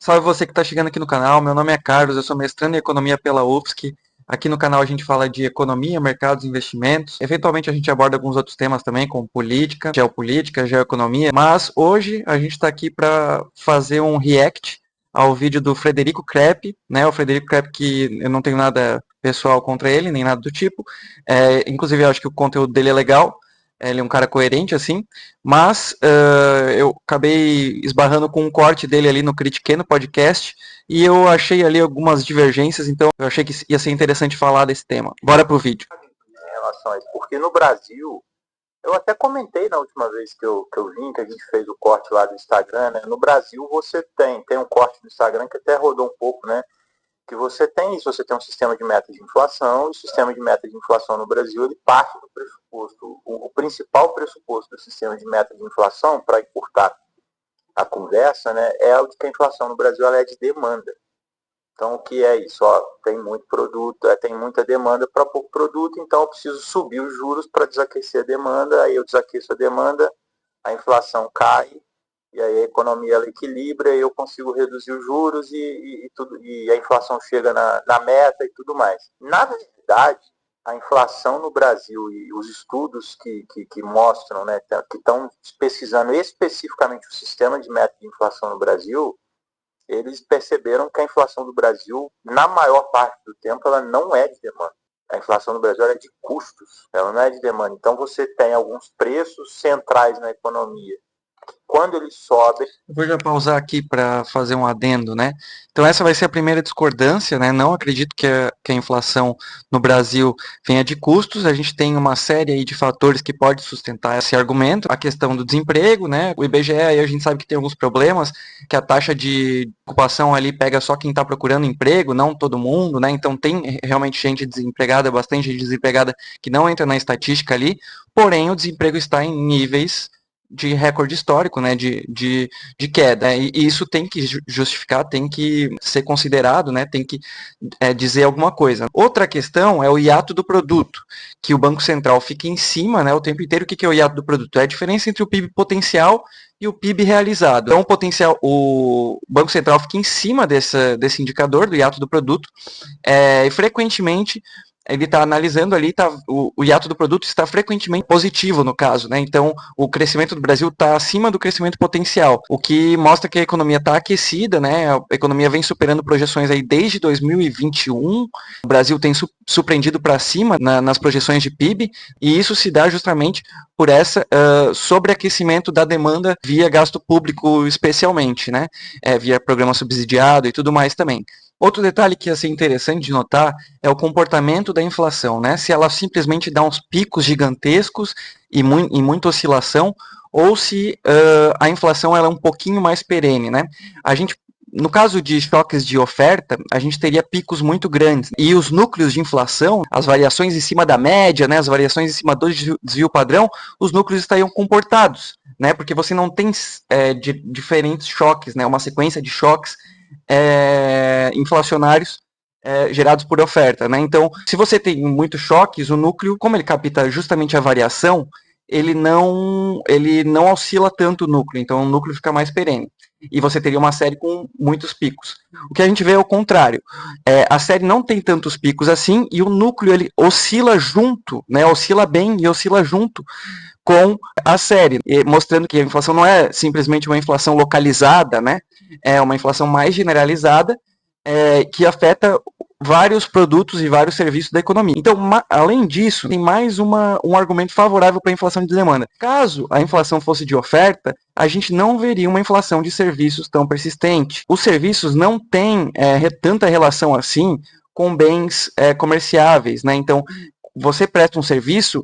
Salve você que está chegando aqui no canal, meu nome é Carlos, eu sou mestrando em Economia pela UFSC. Aqui no canal a gente fala de economia, mercados e investimentos. Eventualmente a gente aborda alguns outros temas também, como política, geoeconomia. Mas hoje a gente está aqui para fazer um react ao vídeo do Frederico Krepp, né? O Frederico Krepp, que eu não tenho nada pessoal contra ele, nem nada do tipo. Inclusive eu acho que o conteúdo dele é legal. Ele é um cara coerente, assim, mas eu acabei esbarrando com um corte dele ali no Critiquei no podcast, e eu achei ali algumas divergências, então eu achei que ia ser interessante falar desse tema. Bora pro vídeo. Em relação a isso, porque no Brasil, eu até comentei na última vez que eu vim, que a gente fez o corte lá do Instagram, né? No Brasil você tem um corte no Instagram que até rodou um pouco, né? Que você tem isso, você tem um sistema de meta de inflação, e o sistema de meta de inflação no Brasil, ele parte do pressuposto, o principal pressuposto do sistema de meta de inflação, para encurtar a conversa, né, é o de que a inflação no Brasil ela é de demanda. Então, o que é isso? Tem muito produto, tem muita demanda para pouco produto, então eu preciso subir os juros para desaquecer a demanda, aí eu desaqueço a demanda, a inflação cai, e aí a economia ela equilibra, e eu consigo reduzir os juros e a inflação chega na meta e tudo mais. Na verdade, a inflação no Brasil e os estudos que mostram, né, que estão pesquisando especificamente o sistema de meta de inflação no Brasil, eles perceberam que a inflação do Brasil, na maior parte do tempo, ela não é de demanda. A inflação do Brasil é de custos, ela não é de demanda. Então você tem alguns preços centrais na economia. Quando eles sobem... Eu vou já pausar aqui para fazer um adendo, né? Então essa vai ser a primeira discordância, né? Não acredito que a inflação no Brasil venha de custos. A gente tem uma série aí de fatores que pode sustentar esse argumento. A questão do desemprego, né? O IBGE aí a gente sabe que tem alguns problemas, que a taxa de ocupação ali pega só quem está procurando emprego, não todo mundo, né? Então tem realmente gente desempregada, bastante gente desempregada que não entra na estatística ali. Porém, o desemprego está em níveis de recorde histórico, né, de queda, e isso tem que justificar, tem que ser considerado, né, tem que dizer alguma coisa. Outra questão é o hiato do produto, que o Banco Central fica em cima, né, o tempo inteiro. O que é o hiato do produto? É a diferença entre o PIB potencial e o PIB realizado. Então, o Banco Central fica em cima desse indicador, do hiato do produto, e frequentemente ele está analisando ali, o hiato do produto está frequentemente positivo, no caso, né? Então, o crescimento do Brasil está acima do crescimento potencial, o que mostra que a economia está aquecida, né? A economia vem superando projeções aí desde 2021, o Brasil tem surpreendido para cima nas projeções de PIB, e isso se dá justamente por essa sobreaquecimento da demanda via gasto público, especialmente, né? Via programa subsidiado e tudo mais também. Outro detalhe que ia ser interessante de notar é o comportamento da inflação, né? Se ela simplesmente dá uns picos gigantescos e muita oscilação, ou se a inflação ela é um pouquinho mais perene, né? No caso de choques de oferta, a gente teria picos muito grandes. E os núcleos de inflação, as variações em cima da média, né, as variações em cima do desvio padrão, os núcleos estariam comportados, né? Porque você não tem diferentes choques, né? Uma sequência de choques inflacionários gerados por oferta, né? Então, se você tem muitos choques, o núcleo, como ele capta justamente a variação, ele não oscila tanto o núcleo, então o núcleo fica mais perene. E você teria uma série com muitos picos. O que a gente vê é o contrário. A série não tem tantos picos assim, e o núcleo ele oscila junto, né? Oscila bem e oscila junto com a série, mostrando que a inflação não é simplesmente uma inflação localizada, né? É uma inflação mais generalizada, que afeta vários produtos e vários serviços da economia. Então, além disso, tem mais um argumento favorável para a inflação de demanda. Caso a inflação fosse de oferta, a gente não veria uma inflação de serviços tão persistente. Os serviços não têm tanta relação assim com bens comerciáveis, né? Então, você presta um serviço,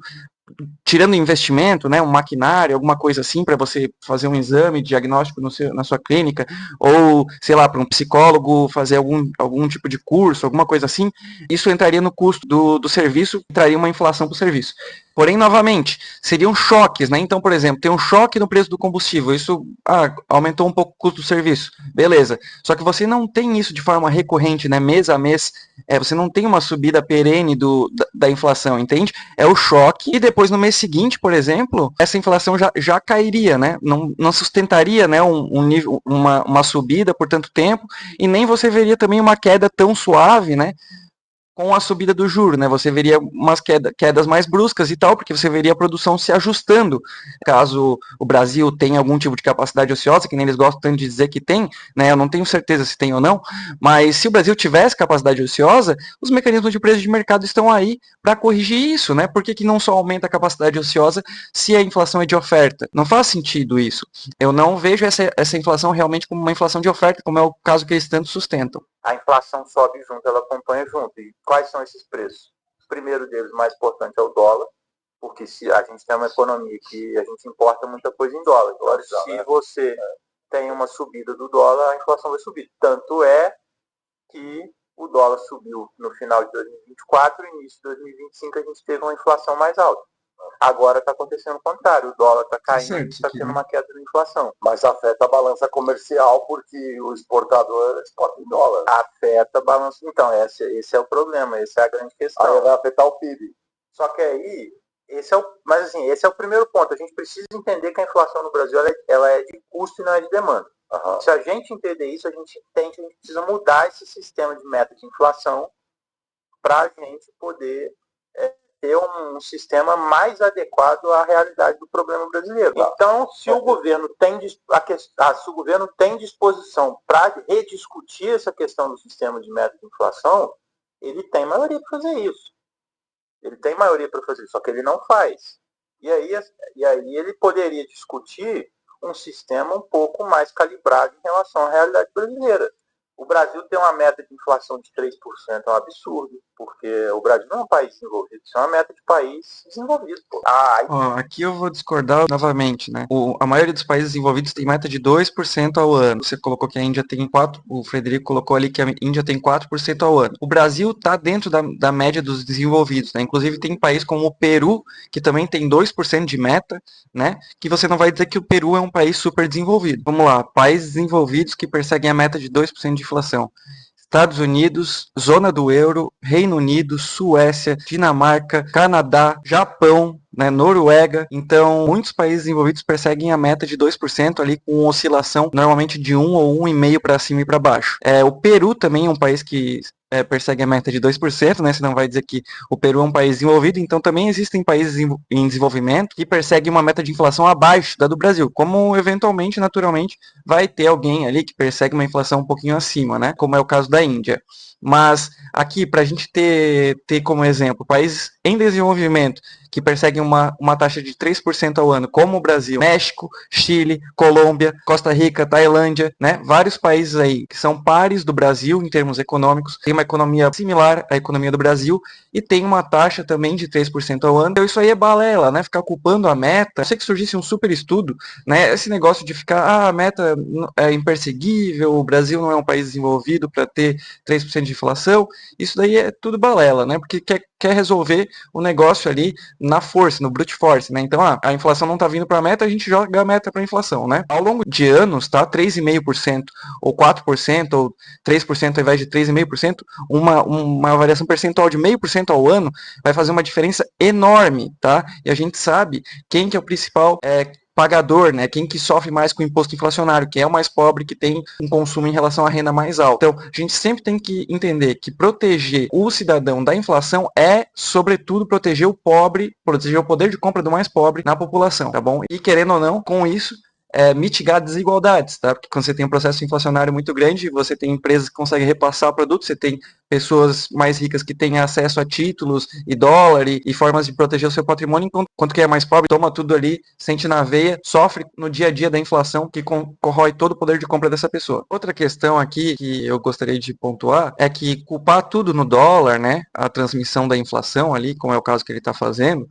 tirando investimento, né, um maquinário, alguma coisa assim, para você fazer um exame diagnóstico na sua clínica, ou, sei lá, para um psicólogo fazer algum tipo de curso, alguma coisa assim, isso entraria no custo do serviço, traria uma inflação para o serviço. Porém, novamente, seriam choques, né? Então, por exemplo, tem um choque no preço do combustível, isso aumentou um pouco o custo do serviço, beleza. Só que você não tem isso de forma recorrente, né? Mês a mês, você não tem uma subida perene da inflação, entende? É o choque, e depois no mês seguinte, por exemplo, essa inflação já cairia, né? Não sustentaria, né, uma subida por tanto tempo, e nem você veria também uma queda tão suave, né? Com a subida do juro, né? Você veria umas quedas mais bruscas e tal, porque você veria a produção se ajustando. Caso o Brasil tenha algum tipo de capacidade ociosa, que nem eles gostam tanto de dizer que tem, né? Eu não tenho certeza se tem ou não, mas se o Brasil tivesse capacidade ociosa, os mecanismos de preço de mercado estão aí para corrigir isso, né? Por que não só aumenta a capacidade ociosa se a inflação é de oferta? Não faz sentido isso. Eu não vejo essa inflação realmente como uma inflação de oferta, como é o caso que eles tanto sustentam. A inflação sobe junto, ela acompanha junto. E quais são esses preços? O primeiro deles, mais importante, é o dólar, porque se a gente tem uma economia que a gente importa muita coisa em dólar. Então, se você tem uma subida do dólar, a inflação vai subir. Tanto é que o dólar subiu no final de 2024 e início de 2025 a gente teve uma inflação mais alta. Agora está acontecendo o contrário, o dólar está caindo e está tendo uma queda na inflação. Mas afeta a balança comercial porque o exportador exporta em dólar. Afeta a balança. Então, esse é o problema, essa é a grande questão. Aí vai afetar o PIB. Só que aí, mas assim, esse é o primeiro ponto. A gente precisa entender que a inflação no Brasil ela é de custo e não é de demanda. Uhum. Se a gente entender isso, a gente precisa mudar esse sistema de meta de inflação para a gente poder ter um sistema mais adequado à realidade do problema brasileiro. Então, se o governo tem disposição para rediscutir essa questão do sistema de meta de inflação, ele tem maioria para fazer isso. Só que ele não faz. E aí ele poderia discutir um sistema um pouco mais calibrado em relação à realidade brasileira. O Brasil tem uma meta de inflação de 3%, é um absurdo, porque o Brasil não é um país desenvolvido, isso é uma meta de país desenvolvido. Aqui eu vou discordar novamente, né? A maioria dos países desenvolvidos tem meta de 2% ao ano. Você colocou que a Índia tem 4%, o Frederico colocou ali que a Índia tem 4% ao ano. O Brasil está dentro da média dos desenvolvidos, né? Inclusive tem país como o Peru, que também tem 2% de meta, né? Que você não vai dizer que o Peru é um país super desenvolvido. Vamos lá, países desenvolvidos que perseguem a meta de 2% de inflação. Estados Unidos, zona do euro, Reino Unido, Suécia, Dinamarca, Canadá, Japão, né, Noruega. Então, muitos países desenvolvidos perseguem a meta de 2% ali com oscilação normalmente de 1 ou 1,5% para cima e para baixo. O Peru também é um país que persegue a meta de 2%, né? Você não vai dizer que o Peru é um país desenvolvido, então também existem países em desenvolvimento que perseguem uma meta de inflação abaixo da do Brasil, como eventualmente, naturalmente, vai ter alguém ali que persegue uma inflação um pouquinho acima, né? Como é o caso da Índia. Mas aqui, para a gente ter como exemplo, países em desenvolvimento que perseguem uma taxa de 3% ao ano, como o Brasil, México, Chile, Colômbia, Costa Rica, Tailândia, né? Vários países aí que são pares do Brasil em termos econômicos, tem uma economia similar à economia do Brasil e tem uma taxa também de 3% ao ano. Então isso aí é balela, né? Ficar culpando a meta. Eu sei que surgisse um super estudo, né? Esse negócio de ficar, a meta é imperseguível, o Brasil não é um país desenvolvido para ter 3% de inflação, isso daí é tudo balela, né? Porque quer resolver o negócio ali na força, no brute force, né? Então, a inflação não está vindo para a meta, a gente joga a meta para a inflação, né? Ao longo de anos, tá? 3,5% ou 4% ou 3% ao invés de 3,5%, uma variação percentual de 0,5% ao ano vai fazer uma diferença enorme, tá? E a gente sabe quem que é o principal pagador, né? Quem que sofre mais com o imposto inflacionário, quem é o mais pobre, que tem um consumo em relação à renda mais alta. Então, a gente sempre tem que entender que proteger o cidadão da inflação é, sobretudo, proteger o pobre, proteger o poder de compra do mais pobre na população, tá bom? E querendo ou não, com isso, mitigar desigualdades, tá? Porque quando você tem um processo inflacionário muito grande, você tem empresas que conseguem repassar produtos, você tem pessoas mais ricas que têm acesso a títulos e dólar e formas de proteger o seu patrimônio, enquanto quem é mais pobre toma tudo ali, sente na veia, sofre no dia a dia da inflação que corrói todo o poder de compra dessa pessoa. Outra questão aqui que eu gostaria de pontuar é que culpar tudo no dólar, né, a transmissão da inflação ali, como é o caso que ele está fazendo,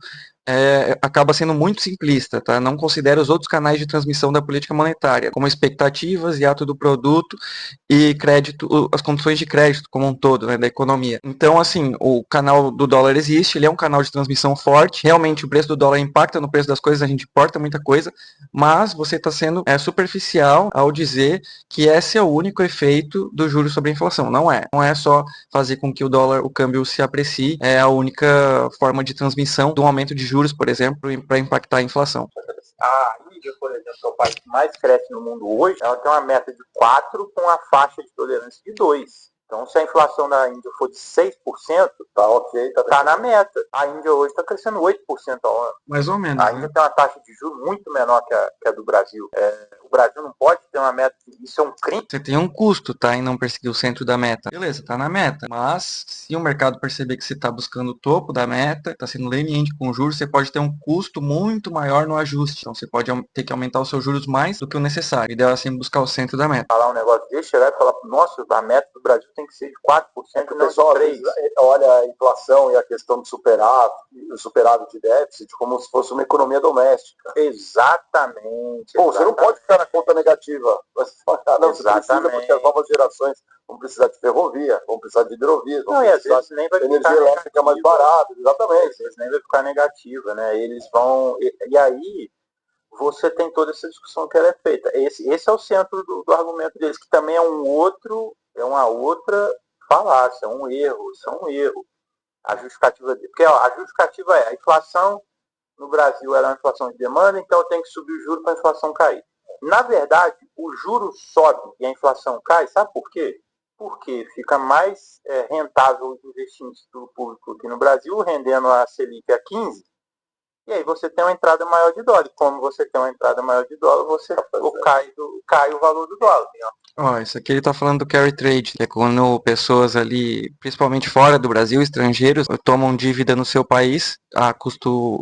acaba sendo muito simplista, tá? Não considera os outros canais de transmissão da política monetária, como expectativas e ato do produto e crédito, as condições de crédito como um todo, né, da economia. Então, assim, o canal do dólar existe, ele é um canal de transmissão forte, realmente o preço do dólar impacta no preço das coisas, a gente importa muita coisa, mas você está sendo superficial ao dizer que esse é o único efeito do juros sobre a inflação. Não é. Não é só fazer com que o dólar, o câmbio se aprecie, é a única forma de transmissão de um aumento de juros, por exemplo, para impactar a inflação. A Índia, por exemplo, que é o país que mais cresce no mundo hoje, ela tem uma meta de 4 com a faixa de tolerância de 2. Então, se a inflação da Índia for de 6%, tá ok, tá na meta. A Índia hoje está crescendo 8% ao ano. Mais ou menos. A Índia tem uma taxa de juros muito menor que a do Brasil. O Brasil não pode ter uma meta, isso é um crime. Você tem um custo, tá, em não perseguir o centro da meta. Beleza, tá na meta. Mas, se o mercado perceber que você está buscando o topo da meta, está sendo leniente com juros, você pode ter um custo muito maior no ajuste. Então, você pode ter que aumentar os seus juros mais do que o necessário. O ideal é assim buscar o centro da meta. Falar um negócio desse, chegar e falar, nossa, a meta do Brasil tem que ser de 4%, o pessoal 3%. Olha a inflação e a questão do superávit de déficit como se fosse uma economia doméstica. Exatamente. Pô, você não pode ficar na conta negativa. Não, você precisa, porque as novas gerações vão precisar de ferrovia, vão precisar de hidrovias, vão precisar nem vai de energia elétrica mais barata, exatamente. Às vezes nem vai ficar negativa, né? Eles vão... E aí, você tem toda essa discussão que ela é feita. Esse é o centro do argumento deles, que também é uma outra falácia, um erro, isso é um erro. A justificativa dele. Porque a justificativa é a inflação no Brasil era uma inflação de demanda, então eu tenho que subir o juro para a inflação cair. Na verdade, o juro sobe e a inflação cai, sabe por quê? Porque fica mais rentável investir em estudo público aqui no Brasil, rendendo a Selic a 15, e aí você tem uma entrada maior de dólar. E como você tem uma entrada maior de dólar, cai o valor do dólar. Isso aqui ele está falando do carry trade, que é quando pessoas ali, principalmente fora do Brasil, estrangeiros, tomam dívida no seu país a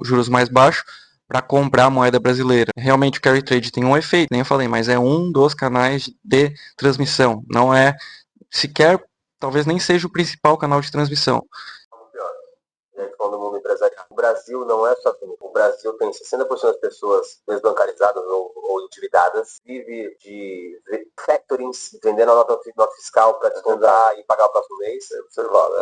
juros mais baixos para comprar a moeda brasileira. Realmente o carry trade tem um efeito, nem eu falei, mas é um dos canais de transmissão. Não é sequer, talvez nem seja o principal canal de transmissão. Falando do mundo empresarial. O Brasil não é só assim. O Brasil tem 60% das pessoas desbancarizadas ou endividadas, vive de factorings, vendendo a nota fiscal para descontar e pagar o próximo mês.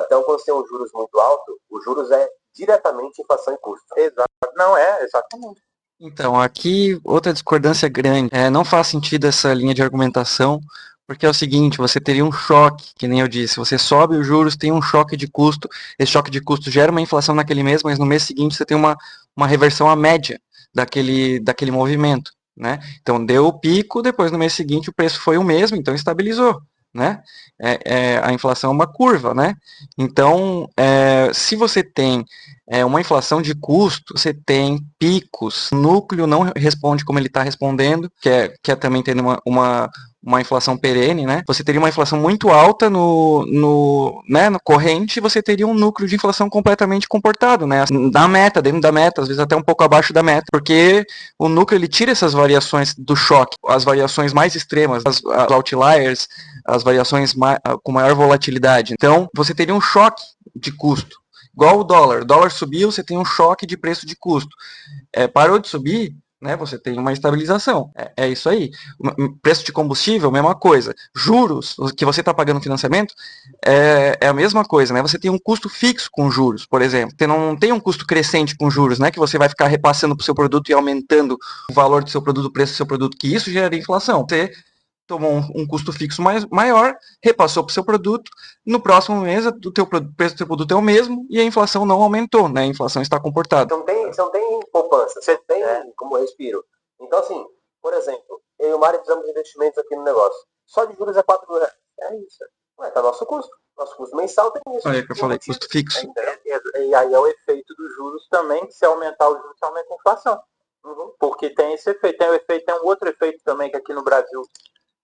Então, quando você tem os juros muito altos, os juros é diretamente inflação e custo. Exato. Não é, exatamente. Então, aqui outra discordância grande. Não faz sentido essa linha de argumentação, porque é o seguinte, você teria um choque, que nem eu disse, você sobe os juros, tem um choque de custo, esse choque de custo gera uma inflação naquele mês, mas no mês seguinte você tem uma reversão à média daquele movimento, né? Então deu o pico, depois no mês seguinte o preço foi o mesmo, então estabilizou, né? A inflação é uma curva, né? Então, se você tem uma inflação de custo, você tem picos, o núcleo não responde como ele está respondendo, que é também tendo uma inflação perene, né? Você teria uma inflação muito alta no corrente, você teria um núcleo de inflação completamente comportado, né? Dentro da meta, às vezes até um pouco abaixo da meta, porque o núcleo ele tira essas variações do choque, as variações mais extremas, as outliers, as variações com maior volatilidade. Então, você teria um choque de custo. Igual o dólar subiu, você tem um choque de preço de custo. Parou de subir, né, você tem uma estabilização. É isso aí. Preço de combustível, mesma coisa. Juros, que você está pagando financiamento, é a mesma coisa, né? Você tem um custo fixo com juros, por exemplo. Você não tem um custo crescente com juros, né? Que você vai ficar repassando para o seu produto e aumentando o valor do seu produto, o preço do seu produto, que isso gera inflação. Você tomou um custo fixo maior, repassou para o seu produto, no próximo mês o preço do seu produto é o mesmo e a inflação não aumentou, né? A inflação está comportada. Você não tem poupança, você tem como respiro. Então, assim, por exemplo, eu e o Mário fizemos investimentos aqui no negócio. Só de juros é 4 mil reais. É isso. Ué, tá nosso custo. Nosso custo mensal tem isso. Olha que eu falei, custo fixo. E aí é o efeito dos juros também, que se aumentar os juros, você aumenta a inflação. Porque tem esse efeito. Tem um outro efeito também que aqui no Brasil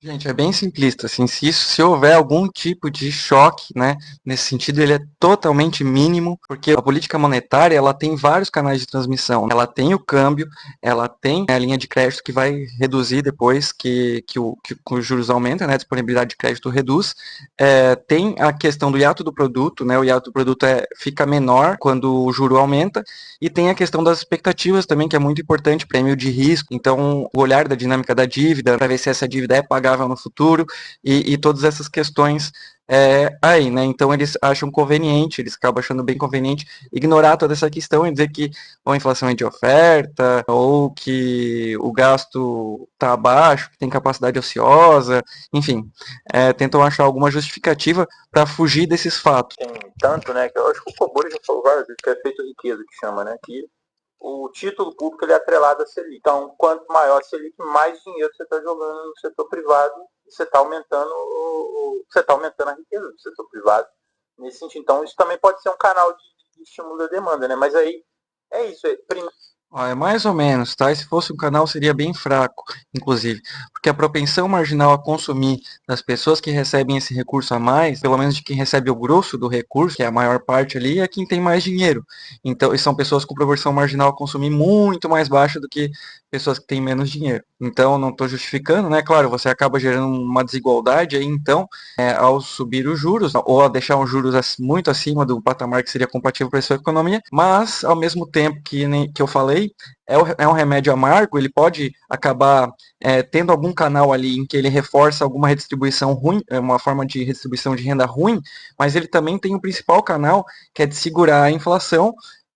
Gente, é bem simplista, assim, se houver algum tipo de choque, né, nesse sentido, ele é totalmente mínimo, porque a política monetária, ela tem vários canais de transmissão. Ela tem o câmbio, ela tem a linha de crédito que vai reduzir depois que os juros aumentam, né, a disponibilidade de crédito reduz. Tem a questão do hiato do produto, né, o hiato do produto fica menor quando o juro aumenta, e tem a questão das expectativas também, que é muito importante, prêmio de risco. Então, o olhar da dinâmica da dívida, para ver se essa dívida é pagável no futuro, e todas essas questões aí, né? Então, eles acham conveniente, eles acabam achando bem conveniente ignorar toda essa questão e dizer que ou a inflação é de oferta, ou que o gasto está abaixo, que tem capacidade ociosa, enfim, tentam achar alguma justificativa para fugir desses fatos. Tem tanto, né, que eu acho que o Cobori já falou várias vezes, que é feito riqueza, que chama, né, que o título público ele é atrelado à Selic. Então, quanto maior a Selic, mais dinheiro você está jogando no setor privado e você está aumentando, a riqueza do setor privado nesse sentido. Então, isso também pode ser um canal de estímulo da demanda, né? Mas aí é isso. É mais ou menos, tá? E se fosse um canal seria bem fraco, inclusive, porque a propensão marginal a consumir das pessoas que recebem esse recurso a mais, pelo menos de quem recebe o grosso do recurso, que é a maior parte ali, é quem tem mais dinheiro. Então, e são pessoas com proporção marginal a consumir muito mais baixa do que pessoas que têm menos dinheiro. Então, não estou justificando, né? Claro, você acaba gerando uma desigualdade aí, então, ao subir os juros, ou a deixar os juros muito acima do patamar que seria compatível para a sua economia, mas, ao mesmo tempo que eu falei, é um remédio amargo, ele pode acabar tendo algum canal ali em que ele reforça alguma redistribuição ruim, uma forma de redistribuição de renda ruim, mas ele também tem o principal canal, que é de segurar a inflação,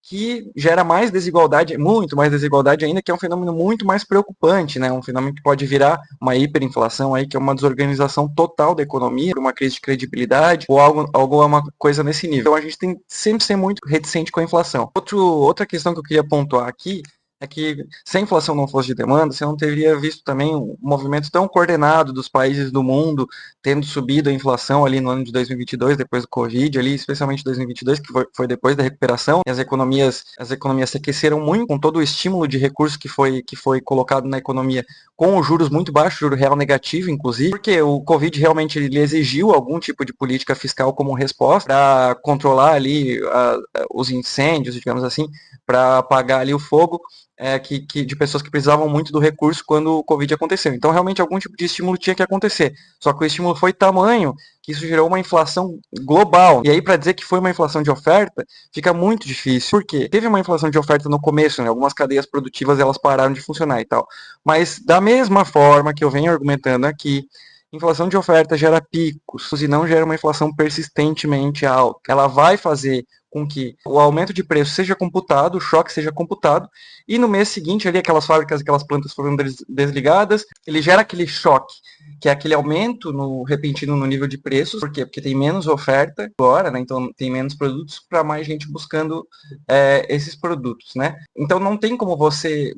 que gera mais desigualdade, muito mais desigualdade ainda, que é um fenômeno muito mais preocupante, né? Um fenômeno que pode virar uma hiperinflação aí, que é uma desorganização total da economia, uma crise de credibilidade, ou alguma coisa nesse nível. Então a gente tem que sempre ser muito reticente com a inflação. Outra questão que eu queria pontuar aqui é que se a inflação não fosse de demanda, você não teria visto também um movimento tão coordenado dos países do mundo tendo subido a inflação ali no ano de 2022, depois do Covid, ali, especialmente 2022, que foi depois da recuperação, e as economias se aqueceram muito com todo o estímulo de recursos que foi colocado na economia, com os juros muito baixos, juro real negativo, inclusive, porque o Covid realmente ele exigiu algum tipo de política fiscal como resposta para controlar ali os incêndios, digamos assim, para apagar ali o fogo, de pessoas que precisavam muito do recurso quando o Covid aconteceu. Então, realmente, algum tipo de estímulo tinha que acontecer. Só que o estímulo foi tamanho que isso gerou uma inflação global. E aí, para dizer que foi uma inflação de oferta, fica muito difícil. Por quê? Teve uma inflação de oferta no começo, né? Algumas cadeias produtivas elas pararam de funcionar e tal. Mas, da mesma forma que eu venho argumentando aqui, inflação de oferta gera picos e não gera uma inflação persistentemente alta. Ela vai fazer com que o aumento de preço seja computado, o choque seja computado, e no mês seguinte ali aquelas fábricas, aquelas plantas foram desligadas, ele gera aquele choque, que é aquele aumento repentino no nível de preços. Por quê? Porque tem menos oferta agora, né? Então tem menos produtos para mais gente buscando esses produtos, né? Então não tem como você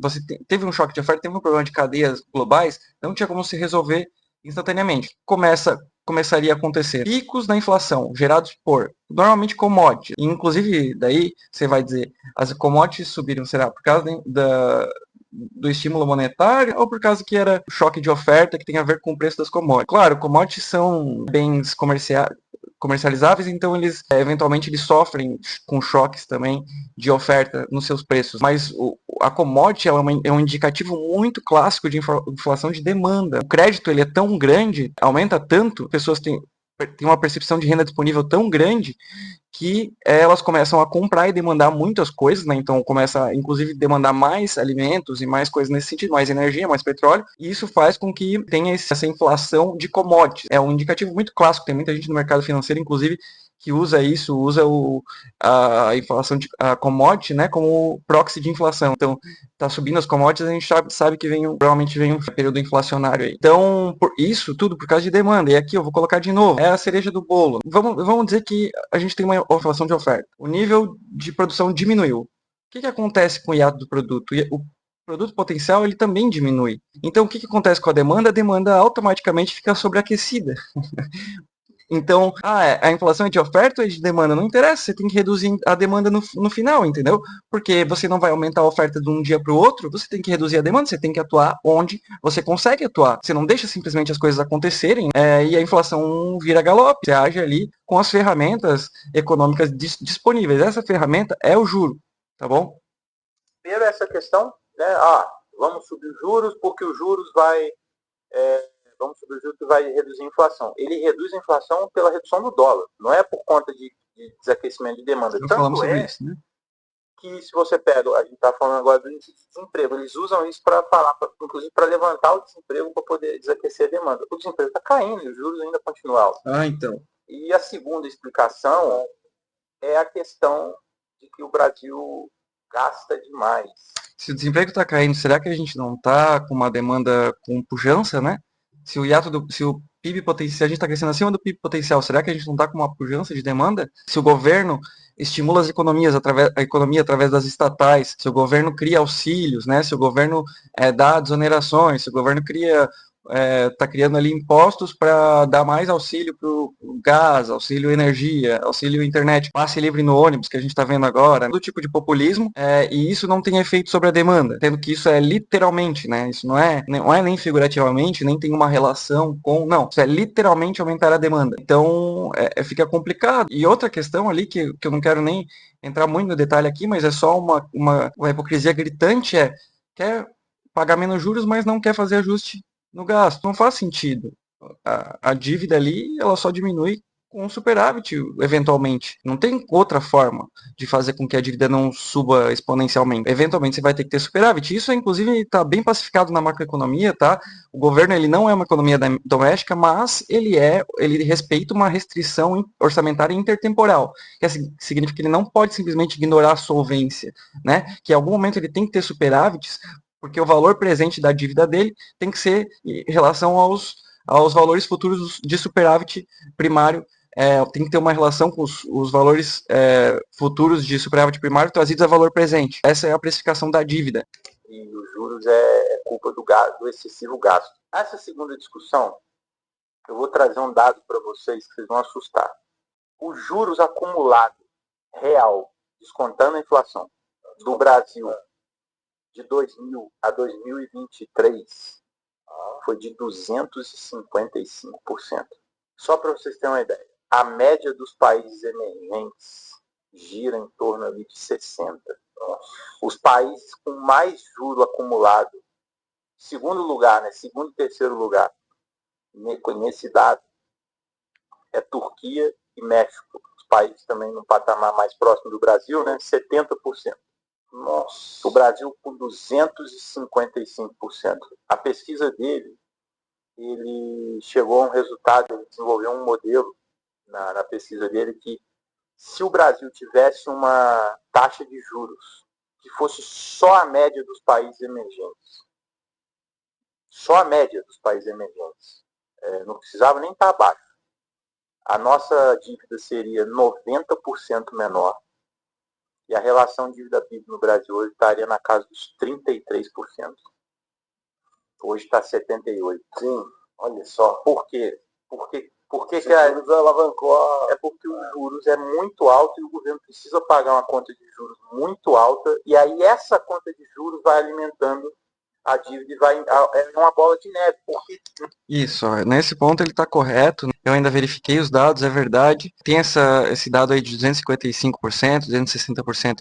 teve um choque de oferta, teve um problema de cadeias globais, não tinha como se resolver instantaneamente. Começaria a acontecer picos na inflação gerados por, normalmente, commodities. E, inclusive, daí você vai dizer, as commodities subiram, será por causa do estímulo monetário ou por causa que era choque de oferta que tem a ver com o preço das commodities? Claro, commodities são bens comercializáveis, então eles eventualmente eles sofrem com choques também de oferta nos seus preços, mas a commodity é um indicativo muito clássico de inflação de demanda. O crédito ele é tão grande, aumenta tanto, pessoas têm uma percepção de renda disponível tão grande que elas começam a comprar e demandar muitas coisas, né? Então começa, inclusive, demandar mais alimentos e mais coisas nesse sentido, mais energia, mais petróleo, e isso faz com que tenha essa inflação de commodities. É um indicativo muito clássico, tem muita gente no mercado financeiro, inclusive, que usa a inflação de a commodity, né, como proxy de inflação. Então, tá subindo as commodities, a gente sabe que provavelmente vem um período inflacionário aí. Então, isso tudo por causa de demanda. E aqui eu vou colocar de novo, é a cereja do bolo. Vamos dizer que a gente tem uma inflação de oferta. O nível de produção diminuiu. O que acontece com o hiato do produto? O produto potencial ele também diminui. Então, o que acontece com a demanda? A demanda automaticamente fica sobreaquecida. Então, a inflação é de oferta ou é de demanda? Não interessa, você tem que reduzir a demanda no final, entendeu? Porque você não vai aumentar a oferta de um dia para o outro, você tem que reduzir a demanda, você tem que atuar onde você consegue atuar. Você não deixa simplesmente as coisas acontecerem e a inflação vira galope. Você age ali com as ferramentas econômicas disponíveis. Essa ferramenta é o juro, tá bom? Primeiro essa questão, né? Vamos subir os juros porque os juros vamos subir os juros que vai reduzir a inflação. Ele reduz a inflação pela redução do dólar, não é por conta de desaquecimento de demanda. Nós falamos sobre isso, né? Que se você pega, a gente está falando agora do índice de desemprego, eles usam isso para falar, inclusive para levantar o desemprego para poder desaquecer a demanda. O desemprego está caindo e os juros ainda continuam altos. Então. E a segunda explicação é a questão de que o Brasil gasta demais. Se o desemprego está caindo, será que a gente não está com uma demanda com pujança, né? Se o PIB potencial, se a gente está crescendo acima do PIB potencial, será que a gente não está com uma pujança de demanda? Se o governo estimula a economia através das estatais, se o governo cria auxílios, né? Se o governo dá desonerações, se o governo está criando ali impostos para dar mais auxílio para o gás, auxílio energia, auxílio internet, passe livre no ônibus, que a gente está vendo agora, todo tipo de populismo, e isso não tem efeito sobre a demanda, tendo que isso é literalmente, né? Isso não é nem figurativamente, nem tem uma relação com, não, isso é literalmente aumentar a demanda. Então, fica complicado. E outra questão ali, que eu não quero nem entrar muito no detalhe aqui, mas é só uma hipocrisia gritante, quer pagar menos juros, mas não quer fazer ajuste no gasto. Não faz sentido. A dívida ali, ela só diminui com superávit, eventualmente. Não tem outra forma de fazer com que a dívida não suba exponencialmente. Eventualmente você vai ter que ter superávit. Isso, inclusive, está bem pacificado na macroeconomia, tá? O governo, ele não é uma economia doméstica, mas ele respeita uma restrição orçamentária intertemporal, que significa que ele não pode simplesmente ignorar a solvência, né? Que em algum momento ele tem que ter superávites, porque o valor presente da dívida dele tem que ser em relação aos valores futuros de superávit primário, tem que ter uma relação com os valores futuros de superávit primário trazidos a valor presente. Essa é a precificação da dívida. E os juros é culpa do excessivo gasto. Essa segunda discussão, eu vou trazer um dado para vocês que vocês vão assustar. Os juros acumulados real, descontando a inflação, do Brasil de 2000 a 2023 foi de 255%. Só para vocês terem uma ideia, a média dos países emergentes gira em torno ali de 60%. Os países com mais juro acumulado, segundo lugar, né, segundo e terceiro lugar, nesse dado, é Turquia e México. Os países também no patamar mais próximo do Brasil, né, 70%. Nossa. O Brasil com 255%. A pesquisa dele, ele chegou a um resultado, ele desenvolveu um modelo na pesquisa dele que se o Brasil tivesse uma taxa de juros que fosse só a média dos países emergentes, só a média dos países emergentes, não precisava nem estar abaixo, a nossa dívida seria 90% menor. E a relação dívida-PIB no Brasil hoje estaria na casa dos 33%. Hoje está 78%. Sim, olha só. Por quê? Porque que a juros alavancou É porque os juros é muito alto e o governo precisa pagar uma conta de juros muito alta. E aí essa conta de juros vai alimentando a dívida é uma bola de neve. Porque... Isso, nesse ponto ele está correto. Eu ainda verifiquei os dados, é verdade. Tem esse dado aí de 255%, 260%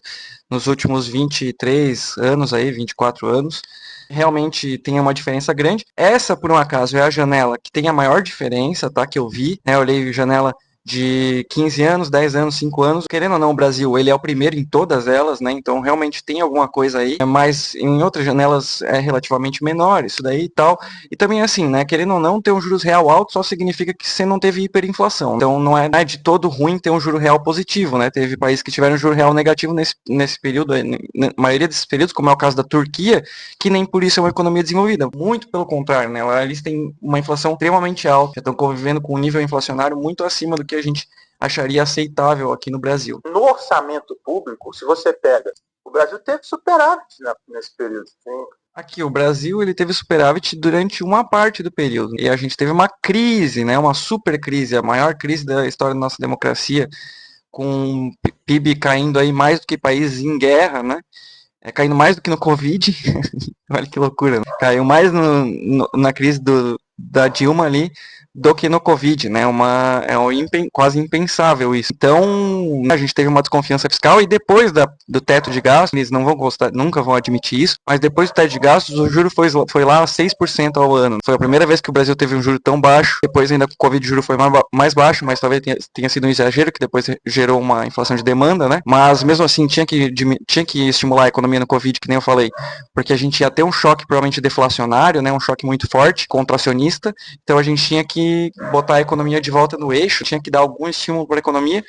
nos últimos 23 anos, 24 anos. Realmente tem uma diferença grande. Essa, por um acaso, é a janela que tem a maior diferença, tá? Que eu vi, né? Eu olhei janela de 15 anos, 10 anos, 5 anos. Querendo ou não, o Brasil, ele é o primeiro em todas elas, né? Então, realmente tem alguma coisa aí, mas em outras janelas é relativamente menor, isso daí e tal. E também assim, né? Querendo ou não, ter um juros real alto só significa que você não teve hiperinflação. Então, não é de todo ruim ter um juro real positivo, né? Teve países que tiveram juro real negativo nesse período, na maioria desses períodos, como é o caso da Turquia, que nem por isso é uma economia desenvolvida. Muito pelo contrário, né? Eles têm uma inflação extremamente alta, já estão convivendo com um nível inflacionário muito acima do que a gente acharia aceitável aqui no Brasil. No orçamento público, se você pega, o Brasil teve superávit nesse período. Sim. Aqui, o Brasil, ele teve superávit durante uma parte do período. E a gente teve uma crise, né, uma super crise, a maior crise da história da nossa democracia, com o PIB caindo aí mais do que países em guerra, né? Caindo mais do que no Covid. Olha que loucura, né? Caiu mais na crise da Dilma ali do que no Covid, né? Quase impensável isso. Então, a gente teve uma desconfiança fiscal e depois do teto de gastos, eles não vão gostar, nunca vão admitir isso, mas depois do teto de gastos, o juro foi lá a 6% ao ano. Foi a primeira vez que o Brasil teve um juro tão baixo. Depois, ainda com o Covid, o juro foi mais baixo, mas talvez tenha sido um exagero, que depois gerou uma inflação de demanda, né? Mas mesmo assim, tinha que estimular a economia no Covid, que nem eu falei, porque a gente ia ter um choque provavelmente deflacionário, né? Um choque muito forte, contracionista. Então a gente tinha que botar a economia de volta no eixo, tinha que dar algum estímulo para a economia,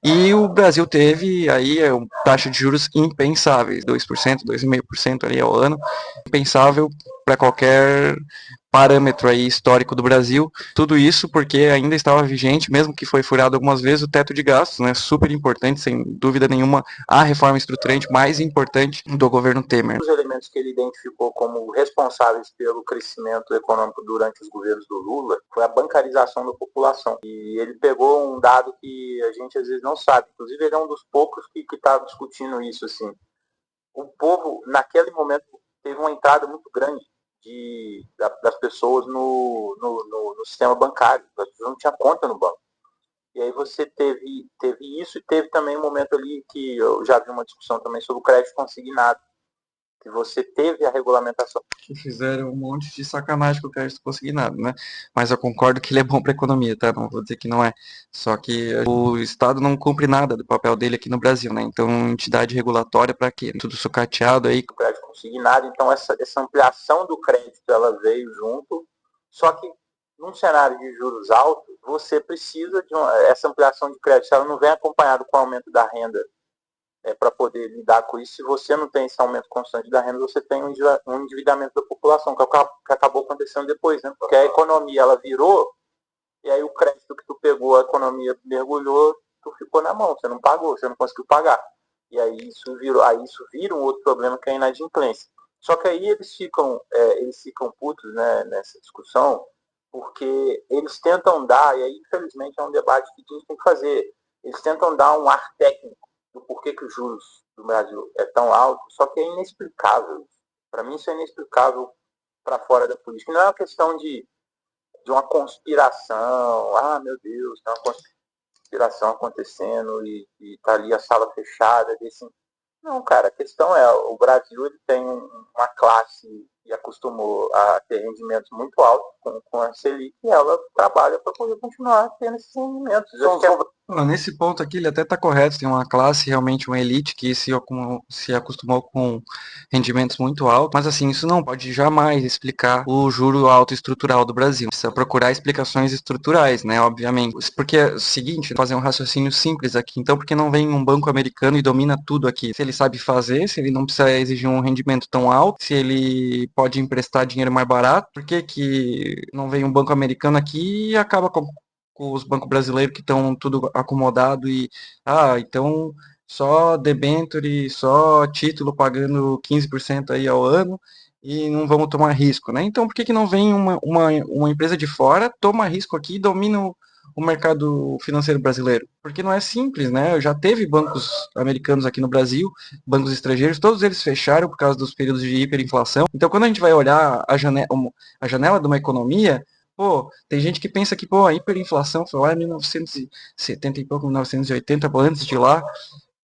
e o Brasil teve aí taxa de juros impensáveis, 2%, 2,5% ali ao ano, impensável para qualquer parâmetro aí histórico do Brasil. Tudo isso porque ainda estava vigente, mesmo que foi furado algumas vezes, o teto de gastos, né? Super importante, sem dúvida nenhuma, a reforma estruturante mais importante do governo Temer. Os elementos que ele identificou como responsáveis pelo crescimento econômico durante os governos do Lula foi a bancarização da população. E ele pegou um dado que a gente às vezes não sabe. Inclusive, ele é um dos poucos que está discutindo isso, assim. O povo, naquele momento, teve uma entrada muito grande das pessoas no sistema bancário. As pessoas não tinham conta no banco. E aí você teve isso e teve também um momento ali que eu já vi uma discussão também sobre o crédito consignado, que você teve a regulamentação. Que fizeram um monte de sacanagem com o crédito consignado, né? Mas eu concordo que ele é bom para a economia, tá? Não vou dizer que não é. Só que o Estado não cumpre nada do papel dele aqui no Brasil, né? Então, entidade regulatória para quê? Tudo sucateado aí. O crédito consignado, então essa ampliação do crédito, ela veio junto, só que num cenário de juros altos, você precisa de essa ampliação de crédito, ela não vem acompanhada com o aumento da renda, para poder lidar com isso. Se você não tem esse aumento constante da renda, você tem um endividamento da população, que acabou acontecendo depois, né? Porque a economia, ela virou, e aí o crédito que tu pegou, a economia mergulhou, tu ficou na mão, você não pagou, você não conseguiu pagar. E aí isso vira um outro problema, que é a inadimplência. Só que aí eles ficam putos, né, nessa discussão, porque eles tentam dar, e aí infelizmente é um debate que a gente tem que fazer, eles tentam dar um ar técnico do porquê que os juros do Brasil é tão alto, só que é inexplicável. Para mim isso é inexplicável para fora da política. Não é uma questão de uma conspiração, meu Deus, tem uma conspiração acontecendo e tá ali a sala fechada. Não, cara, a questão é, o Brasil ele tem uma classe e acostumou a ter rendimentos muito altos com a Selic, e ela trabalha para poder continuar tendo esses rendimentos. Nesse ponto aqui, ele até está correto, tem uma classe, realmente uma elite, que se acostumou com rendimentos muito altos, mas assim, isso não pode jamais explicar o juro alto estrutural do Brasil. Precisa procurar explicações estruturais, né, obviamente. Porque é o seguinte, fazer um raciocínio simples aqui, então por que não vem um banco americano e domina tudo aqui? Se ele sabe fazer, se ele não precisa exigir um rendimento tão alto, se ele pode emprestar dinheiro mais barato, por que não vem um banco americano aqui e acaba com os bancos brasileiros que estão tudo acomodado e então só debenture, só título pagando 15% aí ao ano e não vamos tomar risco, né? Então por que não vem uma empresa de fora, toma risco aqui e domina o mercado financeiro brasileiro? Porque não é simples, né? Já teve bancos americanos aqui no Brasil, bancos estrangeiros, todos eles fecharam por causa dos períodos de hiperinflação. Então quando a gente vai olhar a janela de uma economia, pô, tem gente que pensa que, a hiperinflação foi lá em 1970 e pouco, 1980, antes de lá,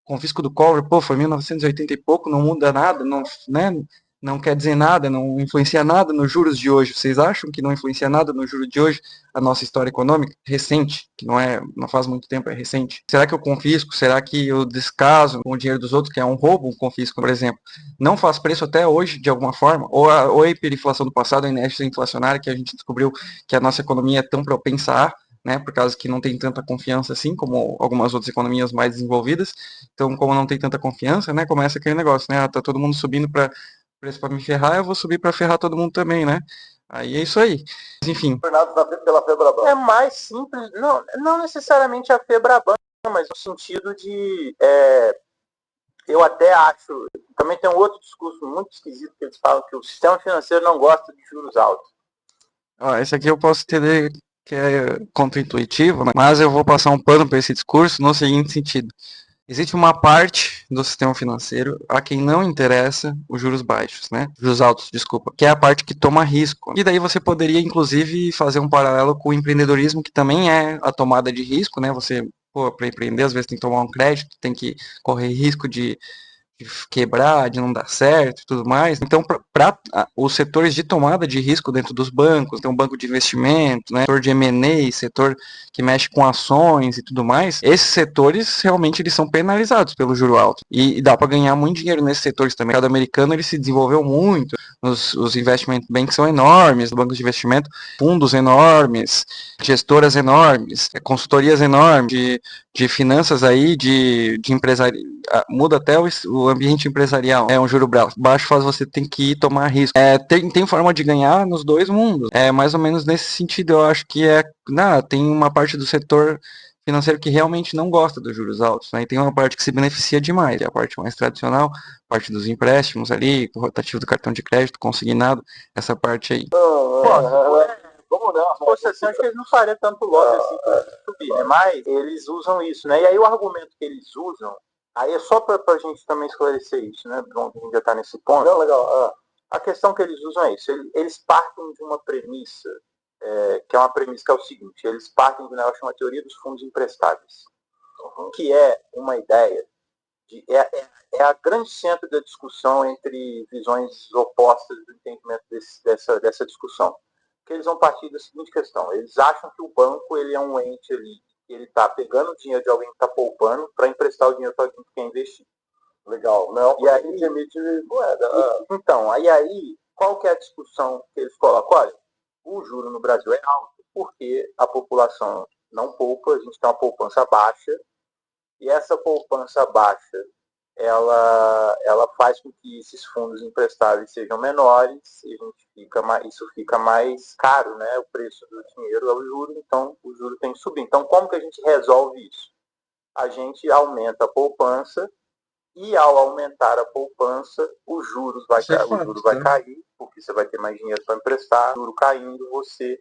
confisco do Collor, foi 1980 e pouco, não muda nada, não, né, não quer dizer nada, não influencia nada nos juros de hoje. Vocês acham que não influencia nada no juro de hoje a nossa história econômica? Recente, que não faz muito tempo, é recente. Será que eu confisco? Será que eu descaso com o dinheiro dos outros, que é um roubo, um confisco, por exemplo? Não faz preço até hoje, de alguma forma? Ou a hiperinflação do passado, a inércia inflacionária, que a gente descobriu que a nossa economia é tão propensa a, né, por causa que não tem tanta confiança assim, como algumas outras economias mais desenvolvidas. Então, como não tem tanta confiança, né, começa aquele negócio, né, tá todo mundo subindo para preço para me ferrar, eu vou subir para ferrar todo mundo também, né? Aí é isso aí. Mas, enfim. Pela Febraban. É mais simples, não necessariamente a Febraban, mas no sentido de eu até acho, também tem um outro discurso muito esquisito que eles falam que o sistema financeiro não gosta de juros altos. Esse aqui eu posso entender que é contra-intuitivo, né? Mas eu vou passar um pano para esse discurso no seguinte sentido. Existe uma parte do sistema financeiro a quem não interessa os juros baixos, né? Juros altos, desculpa, que é a parte que toma risco. E daí você poderia, inclusive, fazer um paralelo com o empreendedorismo, que também é a tomada de risco, né? Você, para empreender, às vezes tem que tomar um crédito, tem que correr risco de quebrar, de não dar certo e tudo mais. Então, para os setores de tomada de risco dentro dos bancos, tem um banco de investimento, né, setor de M&A, setor que mexe com ações e tudo mais, esses setores realmente eles são penalizados pelo juro alto. E dá para ganhar muito dinheiro nesses setores também. O mercado americano ele se desenvolveu muito, os investment banks são enormes, bancos de investimento, fundos enormes, gestoras enormes, consultorias enormes de finanças aí, de empresário, muda até o ambiente empresarial. Um juro baixo faz você ter que ir tomar risco. Tem forma de ganhar nos dois mundos. É mais ou menos nesse sentido, eu acho que tem uma parte do setor financeiro que realmente não gosta dos juros altos, né? E tem uma parte que se beneficia demais, é a parte mais tradicional, parte dos empréstimos ali, o rotativo do cartão de crédito, consignado, essa parte aí. Vamos não. Se fosse assim, acho que eles não fariam tanto lobby assim para subir, né? Mas eles usam isso, né? E aí o argumento que eles usam, aí é só para a gente também esclarecer isso, né? Bom, a gente já está nesse ponto. Não, legal. A questão que eles usam é isso. Eles partem de uma premissa, que é uma premissa que é o seguinte: eles partem de um negócio chamado teoria dos fundos emprestáveis, que é uma ideia é a grande centro da discussão entre visões opostas do entendimento dessa discussão. Que eles vão partir da seguinte questão: eles acham que o banco ele é um ente ali, ele está pegando o dinheiro de alguém que está poupando para emprestar o dinheiro para alguém que quer investir. Legal, não? E aí emite moeda. Então, aí qual que é a discussão que eles colocam? Olha, o juro no Brasil é alto porque a população não poupa, a gente tem uma poupança baixa, e essa poupança baixa ela faz com que esses fundos emprestáveis sejam menores e isso fica mais caro, né? O preço do dinheiro é o juro, então o juro tem que subir. Então, como que a gente resolve isso? A gente aumenta a poupança e, ao aumentar a poupança, o juro vai cair, porque você vai ter mais dinheiro para emprestar. O juro caindo, você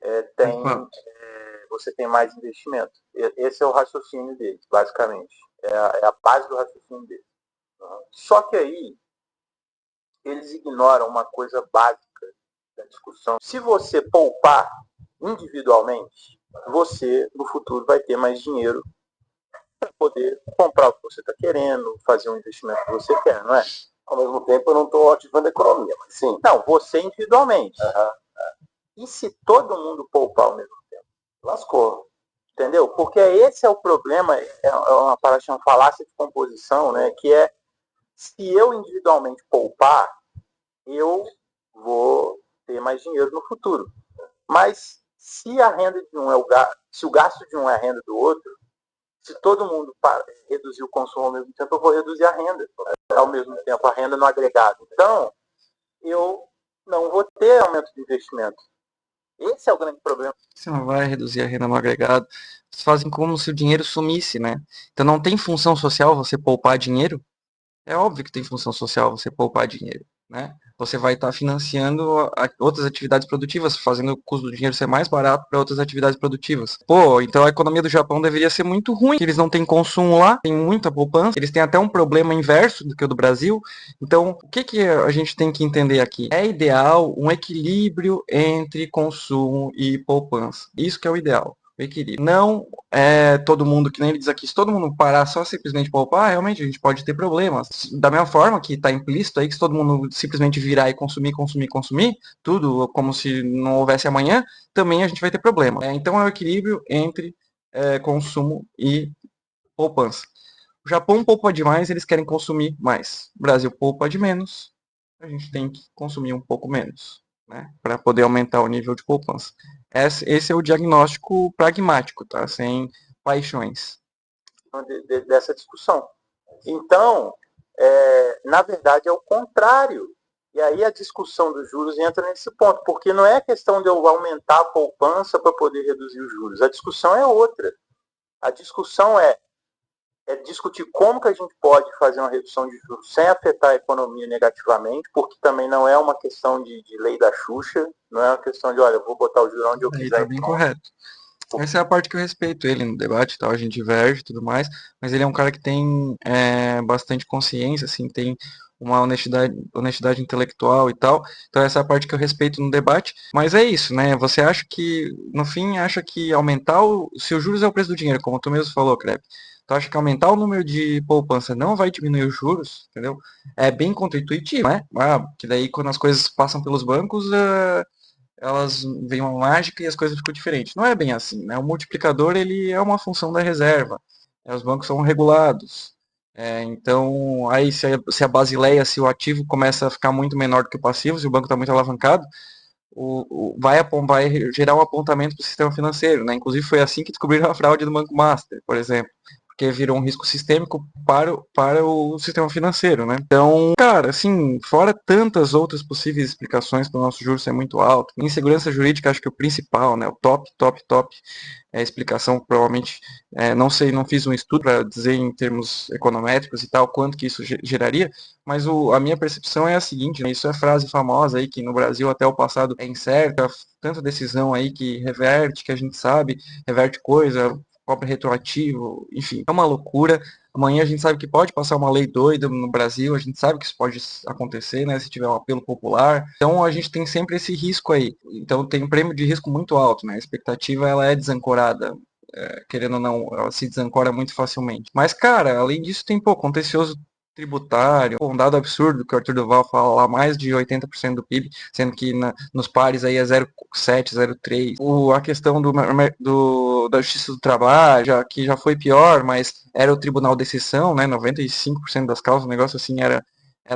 tem mais investimento. Esse é o raciocínio deles, basicamente. É a base do raciocínio deles. Só que aí eles ignoram uma coisa básica da discussão. Se você poupar individualmente, você no futuro vai ter mais dinheiro para poder comprar o que você está querendo, fazer um investimento que você quer, não é? Ao mesmo tempo eu não estou ativando a economia, mas sim. Não, você individualmente. E se todo mundo poupar ao mesmo tempo? Lascou. Entendeu? Porque esse é o problema, é uma falácia de composição, né? Que é, se eu individualmente poupar, eu vou ter mais dinheiro no futuro. Mas se a renda de um se o gasto de um é a renda do outro, se todo mundo reduzir o consumo ao mesmo tempo, eu vou reduzir a renda ao mesmo tempo, a renda no agregado. Então, eu não vou ter aumento de investimento. Esse é o grande problema. Você não vai reduzir a renda no agregado. Vocês fazem como se o dinheiro sumisse, né? Então não tem função social você poupar dinheiro. É óbvio que tem função social você poupar dinheiro, né? Você vai estar financiando outras atividades produtivas, fazendo o custo do dinheiro ser mais barato para outras atividades produtivas. Então a economia do Japão deveria ser muito ruim, eles não têm consumo lá, tem muita poupança, eles têm até um problema inverso do que o do Brasil. Então, o que a gente tem que entender aqui? É ideal um equilíbrio entre consumo e poupança. Isso que é o ideal. Equilíbrio. Não é todo mundo, que nem ele diz aqui, se todo mundo parar só simplesmente poupar, realmente a gente pode ter problemas. Da mesma forma que está implícito aí que se todo mundo simplesmente virar e consumir, tudo como se não houvesse amanhã, também a gente vai ter problema. Então é o equilíbrio entre consumo e poupança. O Japão poupa demais, eles querem consumir mais. O Brasil poupa de menos, a gente tem que consumir um pouco menos, né, para poder aumentar o nível de poupança. Esse é o diagnóstico pragmático, tá? Sem paixões. Dessa discussão. Então, na verdade, é o contrário. E aí a discussão dos juros entra nesse ponto, porque não é questão de eu aumentar a poupança para poder reduzir os juros. A discussão é outra. A discussão é, é discutir como que a gente pode fazer uma redução de juros sem afetar a economia negativamente, porque também não é uma questão de lei da Xuxa, não é uma questão de, olha, eu vou botar o juro onde eu Aí quiser. tá bem correto. Essa é a parte que eu respeito ele no debate e tal, a gente diverge e tudo mais, mas ele é um cara que tem bastante consciência, assim, tem uma honestidade intelectual e tal, então essa é a parte que eu respeito no debate, mas é isso, né, você acha que, no fim, acha que aumentar se o juros é o preço do dinheiro, como tu mesmo falou, Kreb, tu acha que aumentar o número de poupança não vai diminuir os juros, entendeu? É bem contraintuitivo, né? Que daí quando as coisas passam pelos bancos, elas vêm uma mágica e as coisas ficam diferentes. Não é bem assim, né? O multiplicador ele é uma função da reserva. Os bancos são regulados. Então, aí se a Basileia, se o ativo começa a ficar muito menor do que o passivo, se o banco está muito alavancado, vai gerar um apontamento para o sistema financeiro, né? Inclusive foi assim que descobriram a fraude do Banco Master, por exemplo, porque virou um risco sistêmico para o sistema financeiro, né? Então, cara, assim, fora tantas outras possíveis explicações para o nosso juros ser muito alto, insegurança jurídica, acho que o principal, né? O top é a explicação, provavelmente, não sei, não fiz um estudo para dizer em termos econométricos e tal, quanto que isso geraria, mas a minha percepção é a seguinte, né? Isso é frase famosa aí, que no Brasil até o passado é incerta, tanta decisão aí que reverte, que a gente sabe, reverte coisa, cobra retroativo, enfim, é uma loucura. Amanhã a gente sabe que pode passar uma lei doida no Brasil, a gente sabe que isso pode acontecer, né, se tiver um apelo popular. Então a gente tem sempre esse risco aí. Então tem um prêmio de risco muito alto, né? A expectativa ela é desancorada. Querendo ou não, ela se desancora muito facilmente. Mas, cara, além disso, tem, contencioso tributário, um dado absurdo que o Arthur Duval fala lá, mais de 80% do PIB, sendo que nos pares aí é 0,7, 0,3. A questão da Justiça do Trabalho, que já foi pior, mas era o Tribunal de Exceção, né, 95% das causas, o negócio assim era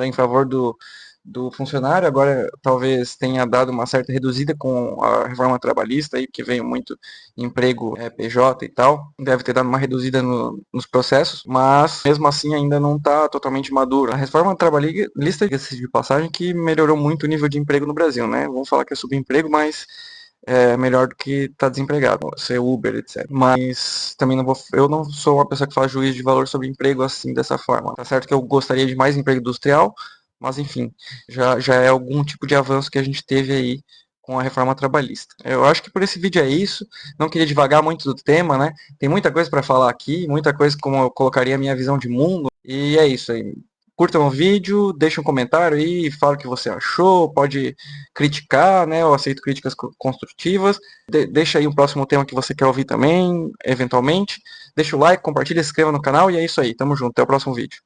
em favor do funcionário, agora talvez tenha dado uma certa reduzida com a reforma trabalhista, aí, que veio muito emprego PJ e tal, deve ter dado uma reduzida nos processos, mas mesmo assim ainda não está totalmente maduro. A reforma trabalhista, de passagem, que melhorou muito o nível de emprego no Brasil, né? Vamos falar que é subemprego, mas é melhor do que estar desempregado, ser Uber, etc. Mas também eu não sou uma pessoa que faz juízo de valor sobre emprego assim, dessa forma. Tá certo que eu gostaria de mais emprego industrial, mas enfim, já é algum tipo de avanço que a gente teve aí com a reforma trabalhista. Eu acho que por esse vídeo é isso. Não queria devagar muito do tema, né? Tem muita coisa para falar aqui, muita coisa como eu colocaria a minha visão de mundo. E é isso aí. Curtam o vídeo, deixem um comentário aí, fala o que você achou, pode criticar, né? Eu aceito críticas construtivas. Deixa aí um próximo tema que você quer ouvir também, eventualmente. Deixa o like, compartilha, se inscreva no canal e é isso aí. Tamo junto, até o próximo vídeo.